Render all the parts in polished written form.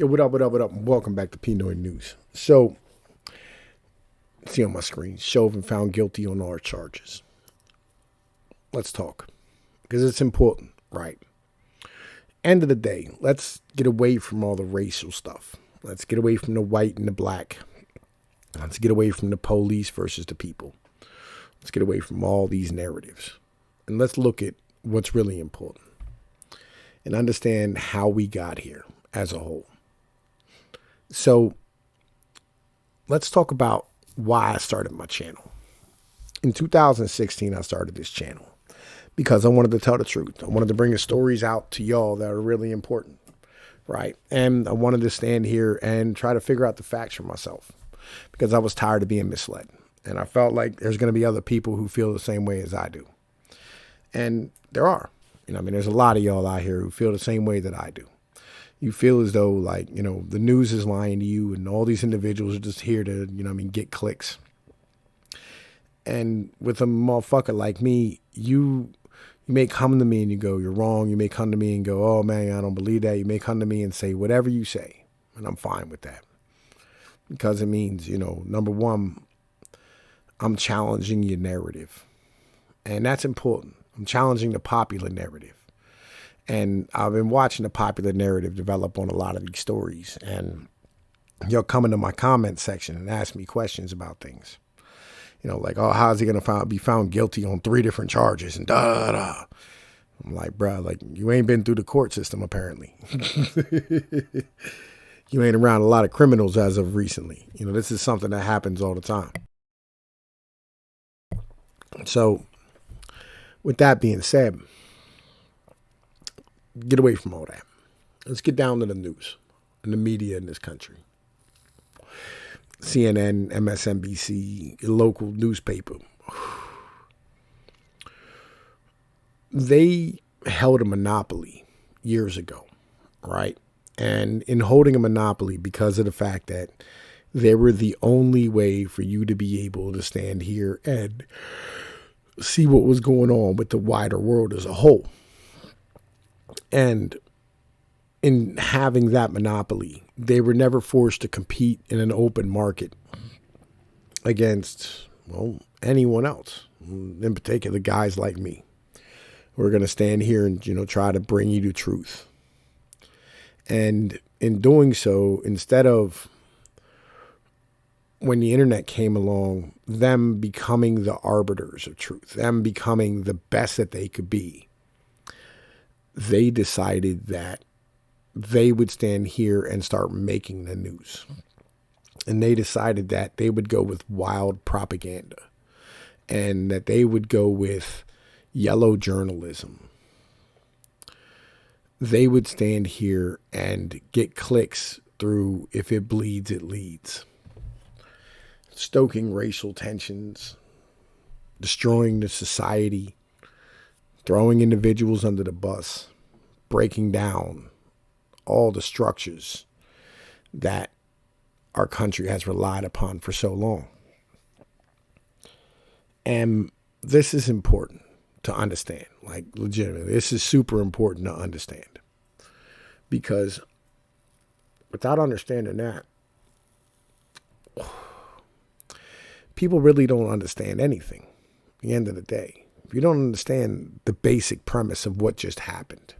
Yo, what up, what up, what up? Welcome back to Pnoid News. So, see on my screen, Chauvin found guilty on all charges. Let's talk. Because it's important, right? End of the day, let's get away from all the racial stuff. Let's get away from the white and the black. Let's get away from the police versus the people. Let's get away from all these narratives. And let's look at what's really important. And understand how we got here as a whole. So let's talk about why I started my channel. In 2016, I started this channel because I wanted to tell the truth. I wanted to bring the stories out to y'all that are really important, right? And I wanted to stand here and try to figure out the facts for myself because I was tired of being misled. And I felt like there's going to be other people who feel the same way as I do. And there are. There's a lot of y'all out here who feel the same way that I do. You feel as though, like, the news is lying to you and all these individuals are just here to, get clicks. And with a motherfucker like me, you may come to me and you go, you're wrong. You may come to me and go, oh, man, I don't believe that. You may come to me and say whatever you say, and I'm fine with that. Because it means, number one, I'm challenging your narrative. And that's important. I'm challenging the popular narrative. And I've been watching the popular narrative develop on a lot of these stories. And you'll come into my comment section and ask me questions about things. Like, oh, how's he going to be found guilty on 3 different charges and da-da-da. I'm like, bro, like, you ain't been through the court system, apparently. You ain't around a lot of criminals as of recently. This is something that happens all the time. So, with that being said, get away from all that. Let's get down to the news and the media in this country. CNN, MSNBC, local newspaper. They held a monopoly years ago, right? And in holding a monopoly, because of the fact that they were the only way for you to be able to stand here and see what was going on with the wider world as a whole. And in having that monopoly, they were never forced to compete in an open market against, anyone else, in particular guys like me. We're going to stand here and, try to bring you the truth. And in doing so, instead of when the internet came along, them becoming the arbiters of truth, them becoming the best that they could be, they decided that they would stand here and start making the news. And they decided that they would go with wild propaganda and that they would go with yellow journalism. They would stand here and get clicks through if it bleeds, it leads. Stoking racial tensions, destroying the society, throwing individuals under the bus, breaking down all the structures that our country has relied upon for so long. And this is important to understand, like legitimately. This is super important to understand. Because without understanding that, people really don't understand anything at the end of the day. If you don't understand the basic premise of what just happened.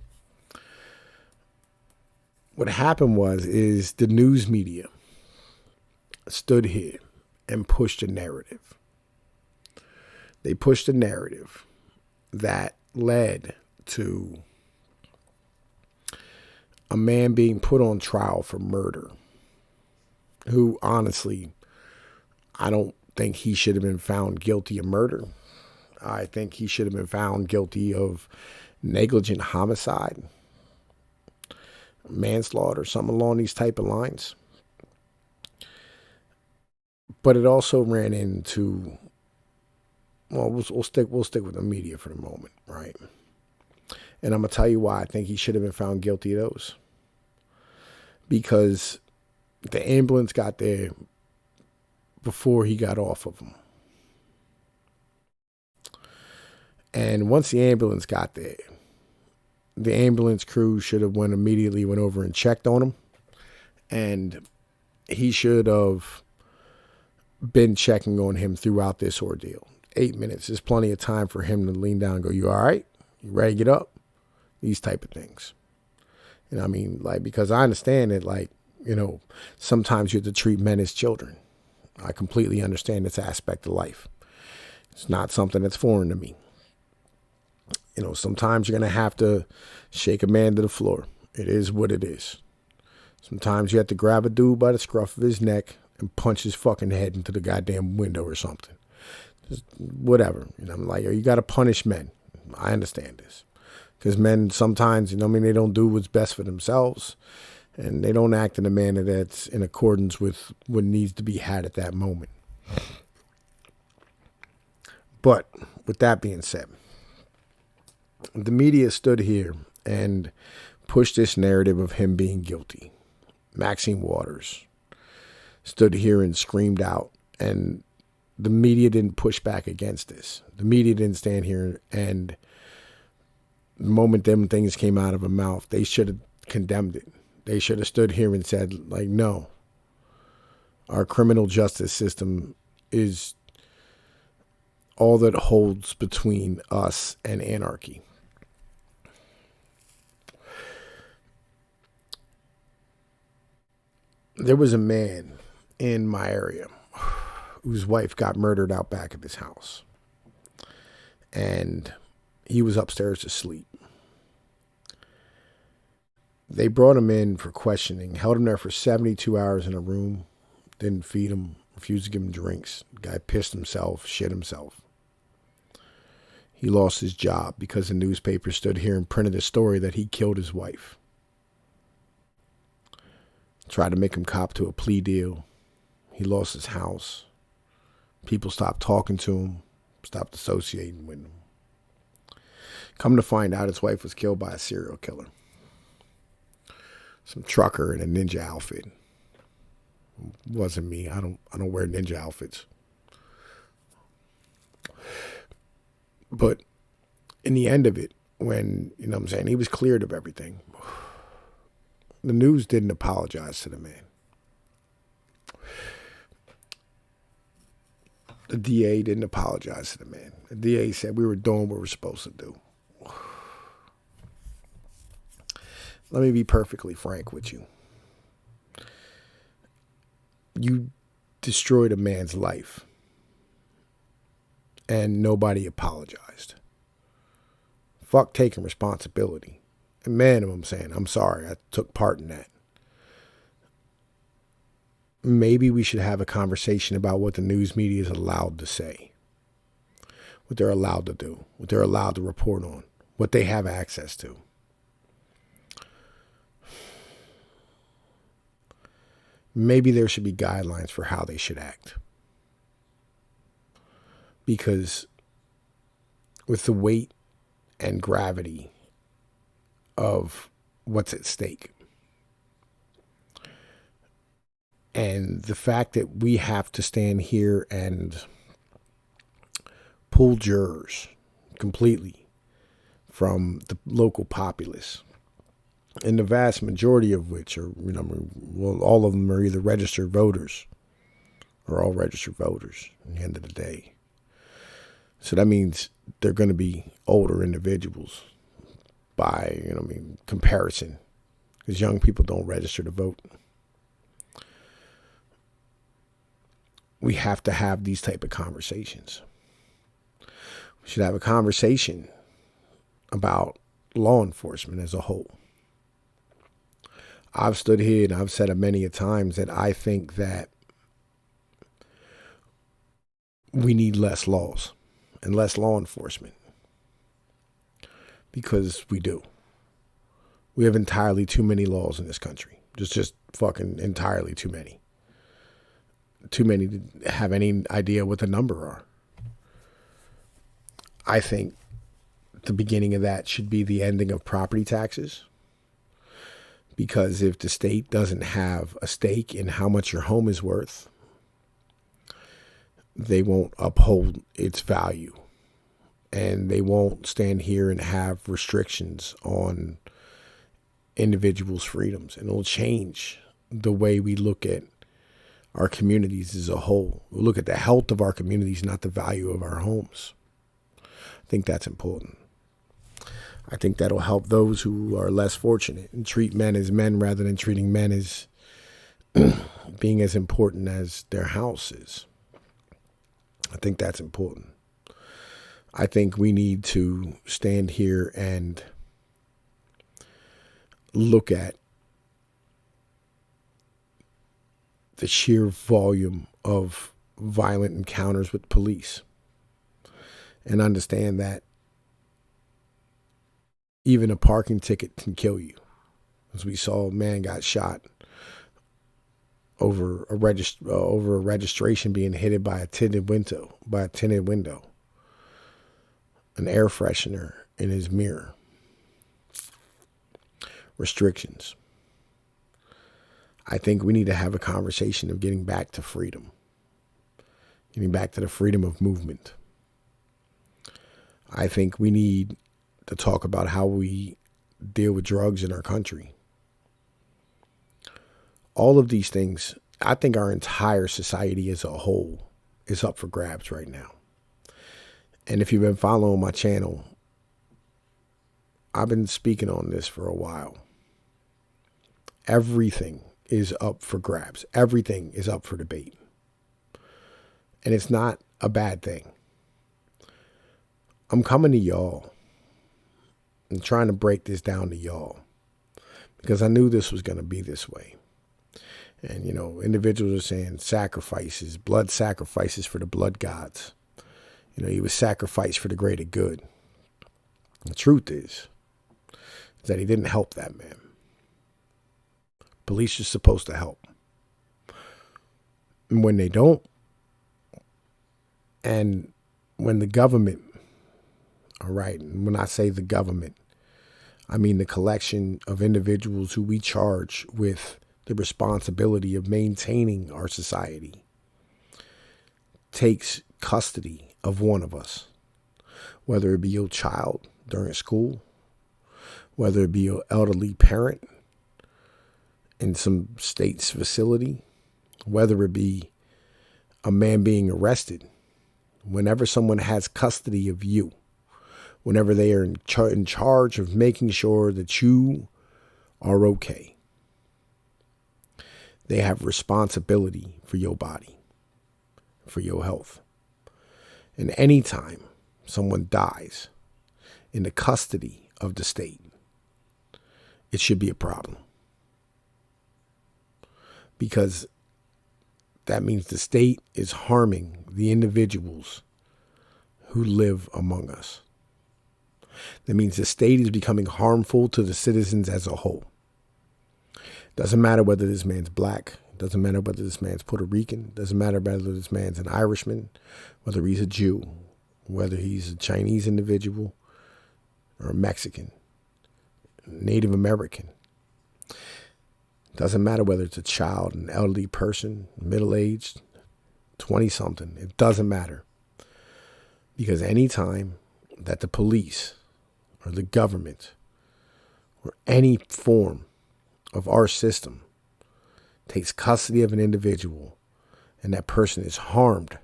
What happened is the news media stood here and pushed a narrative. They pushed a narrative that led to a man being put on trial for murder, who honestly, I don't think he should have been found guilty of murder. I think he should have been found guilty of negligent homicide, manslaughter, something along these type of lines. But it also ran into, we'll stick with the media for the moment, right? And I'm gonna tell you why I think he should have been found guilty of those. Because the ambulance got there before he got off of them. And once the ambulance got there, the ambulance crew should have went over and checked on him And he should have been checking on him throughout this ordeal. 8 minutes is plenty of time for him to lean down and go, you all right? You ready to get up? These type of things. And I mean, like, because I understand that, like, you know, sometimes you have to treat men as children. I completely understand this aspect of life. It's not something that's foreign to me. You know, sometimes you're going to have to shake a man to the floor. It is what it is. Sometimes you have to grab a dude by the scruff of his neck and punch his fucking head into the goddamn window or something. Just whatever. You know, I'm like, you got to punish men. I understand this. Because men sometimes, you know, I mean, they don't do what's best for themselves. And they don't act in a manner that's in accordance with what needs to be had at that moment. But with that being said, the media stood here and pushed this narrative of him being guilty. Maxine Waters stood here and screamed out, and the media didn't push back against this. The media didn't stand here, and the moment them things came out of her mouth, they should have condemned it. They should have stood here and said, like, no, our criminal justice system is all that holds between us and anarchy. There was a man in my area whose wife got murdered out back of his house. And he was upstairs asleep. They brought him in for questioning, held him there for 72 hours in a room, didn't feed him, refused to give him drinks. The guy pissed himself, shit himself. He lost his job because the newspaper stood here and printed a story that he killed his wife. Tried to make him cop to a plea deal. He lost his house. People stopped talking to him, stopped associating with him. Come to find out, his wife was killed by a serial killer. Some trucker in a ninja outfit. Wasn't me. I don't wear ninja outfits. But in the end of it, when, you know what I'm saying, he was cleared of everything, the news didn't apologize to the man. The DA didn't apologize to the man. The DA said we were doing what we're supposed to do. Let me be perfectly frank with you. You destroyed a man's life, and nobody apologized. Fuck taking responsibility. And man, I'm saying, I'm sorry, I took part in that. Maybe we should have a conversation about what the news media is allowed to say, what they're allowed to do, what they're allowed to report on, what they have access to. Maybe there should be guidelines for how they should act. Because with the weight and gravity of what's at stake, and the fact that we have to stand here and pull jurors completely from the local populace, and the vast majority of which are, you know, well, all of them are either registered voters or all registered voters at the end of the day. So that means they're going to be older individuals by, you know, comparison, because young people don't register to vote. We have to have these type of conversations. We should have a conversation about law enforcement as a whole. I've stood here and I've said it many a times that I think that we need less laws and less law enforcement, because we do. We have entirely too many laws in this country. Just fucking entirely too many. Too many to have any idea what the number are. I think the beginning of that should be the ending of property taxes. Because if the state doesn't have a stake in how much your home is worth, they won't uphold its value. And they won't stand here and have restrictions on individuals' freedoms. And it'll change the way we look at our communities as a whole. We look at the health of our communities, not the value of our homes. I think that's important. I think that'll help those who are less fortunate and treat men as men rather than treating men as being as important as their house is. I think that's important. I think we need to stand here and look at the sheer volume of violent encounters with police and understand that even a parking ticket can kill you. As we saw, a man got shot over a registration being hit by a tinted window, an air freshener in his mirror. Restrictions. I think we need to have a conversation of getting back to freedom, getting back to the freedom of movement. I think we need to talk about how we deal with drugs in our country. All of these things, I think our entire society as a whole is up for grabs right now. And if you've been following my channel, I've been speaking on this for a while. Everything is up for grabs. Everything is up for debate. And it's not a bad thing. I'm coming to y'all and trying to break this down to y'all because I knew this was going to be this way. And, you know, individuals are saying sacrifices, blood sacrifices for the blood gods. You know, he was sacrificed for the greater good. The truth is that he didn't help that man. Police are supposed to help. And when they don't, and when the government, all right, and when I say the government, I mean the collection of individuals who we charge with the responsibility of maintaining our society, takes custody of one of us, whether it be your child during school, whether it be your elderly parent in some state's facility, whether it be a man being arrested. Whenever someone has custody of you, whenever they are in charge of making sure that you are okay, they have responsibility for your body, for your health. And anytime someone dies in the custody of the state, it should be a problem. Because that means the state is harming the individuals who live among us. That means the state is becoming harmful to the citizens as a whole. Doesn't matter whether this man's black. Doesn't matter whether this man's Puerto Rican. Doesn't matter whether this man's an Irishman, whether he's a Jew, whether he's a Chinese individual or a Mexican, Native American. Doesn't matter whether it's a child, an elderly person, middle-aged, 20-something. It doesn't matter. Because any time that the police or the government or any form of our system takes custody of an individual and that person is harmed,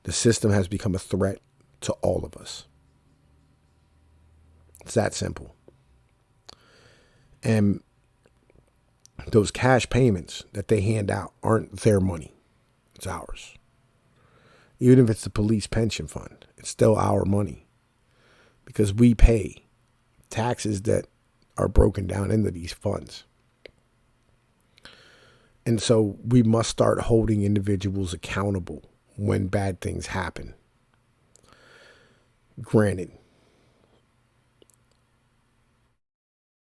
the system has become a threat to all of us. It's that simple. And those cash payments that they hand out aren't their money. It's ours. Even if it's the police pension fund, it's still our money because we pay taxes that are broken down into these funds. And so we must start holding individuals accountable when bad things happen. Granted,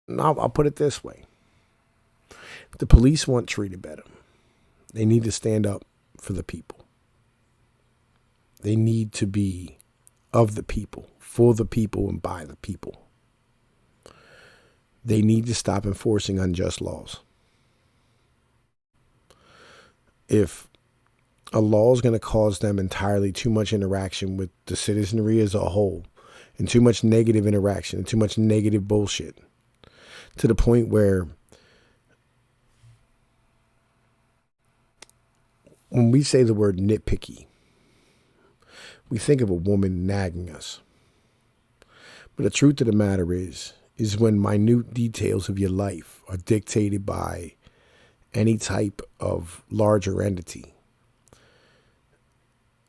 and I'll put it this way. If the police want treated better, they need to stand up for the people. They need to be of the people, for the people, and by the people. They need to stop enforcing unjust laws. If a law is going to cause them entirely too much interaction with the citizenry as a whole, and too much negative interaction, and too much negative bullshit, to the point where When we say the word nitpicky, we think of a woman nagging us. But the truth of the matter is when minute details of your life are dictated by any type of larger entity,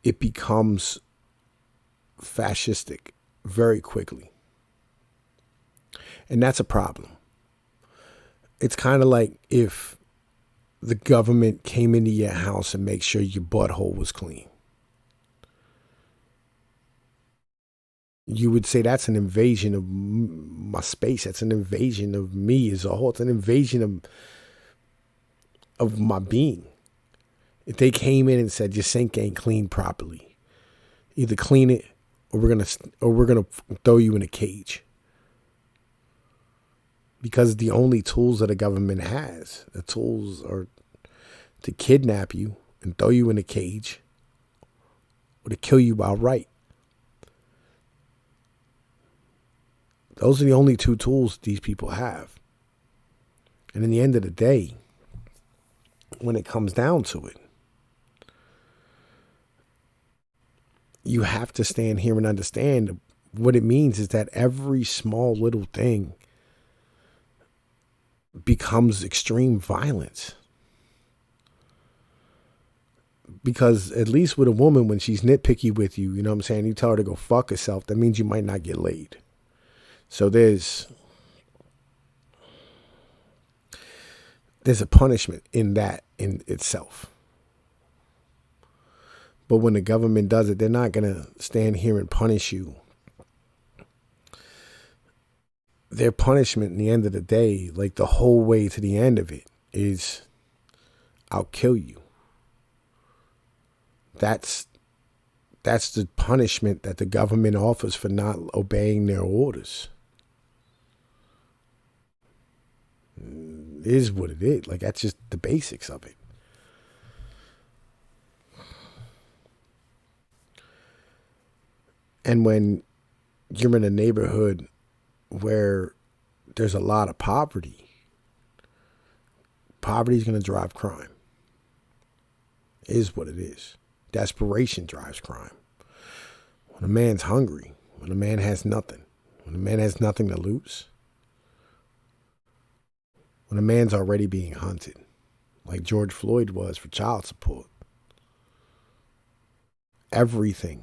it becomes fascistic very quickly. And that's a problem. It's kind of like if the government came into your house and make sure your butthole was clean. You would say that's an invasion of my space. That's an invasion of me as a whole. It's an invasion of my being. If they came in and said your sink ain't cleaned properly, either clean it or we're gonna throw you in a cage. Because the only tools that the government has, the tools are to kidnap you and throw you in a cage or to kill you outright. Those are the only two tools these people have. And in the end of the day, when it comes down to it, you have to stand here and understand what it means is that every small little thing becomes extreme violence. Because at least with a woman, when she's nitpicky with you, you know what I'm saying, you tell her to go fuck herself, that means you might not get laid. So there's a punishment in that in itself. But when the government does it, they're not going to stand here and punish you. Their punishment in the end of the day, like the whole way to the end of it, is I'll kill you. That's the punishment that the government offers for not obeying their orders. It is what it is. Like, that's just the basics of it. And when you're in a neighborhood where there's a lot of poverty is going to drive crime. It is what it is. Desperation drives crime. When a man's hungry, when a man has nothing to lose, when a man's already being hunted, like George Floyd was for child support, everything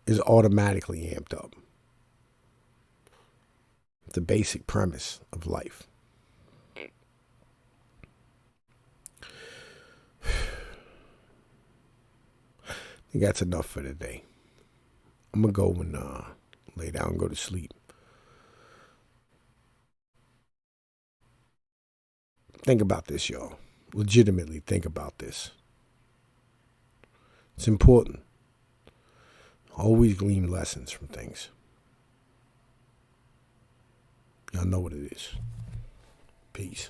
is automatically amped up. The basic premise of life. I think that's enough for today. I'm going to go and lay down and go to sleep. Think about this, y'all. Legitimately think about this. It's important. Always glean lessons from things. Y'all know what it is. Peace.